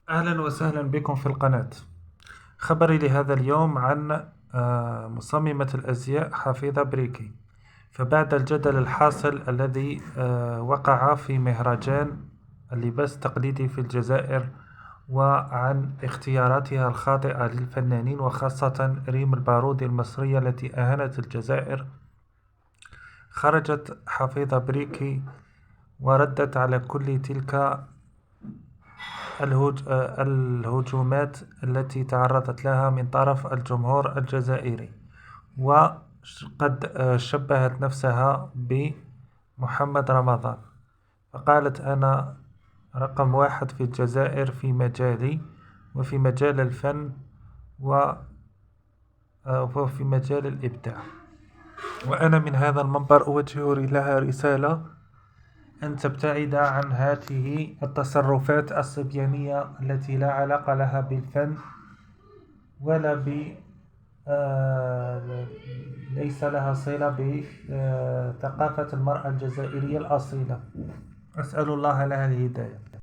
أهلا وسهلا بكم في القناة. خبري لهذا اليوم عن مصممة الأزياء حفيظة بريكي. فبعد الجدل الحاصل الذي وقع في مهرجان اللباس التقليدي في الجزائر، وعن اختياراتها الخاطئة للفنانين وخاصة ريم البارودي المصرية التي أهانت الجزائر، خرجت حفيظة بريكي وردت على كل تلك الهجومات التي تعرضت لها من طرف الجمهور الجزائري، وقد شبهت نفسها بمحمد رمضان، فقالت: أنا رقم واحد في الجزائر في مجالي وفي مجال الفن وفي مجال الإبداع. وأنا من هذا المنبر أوجه لها رسالة أن تبتعد عن هذه التصرفات الصبيانية التي لا علاقة لها بالفن ولا ليس لها صلة بثقافة المرأة الجزائرية الأصيلة. أسأل الله لها الهداية.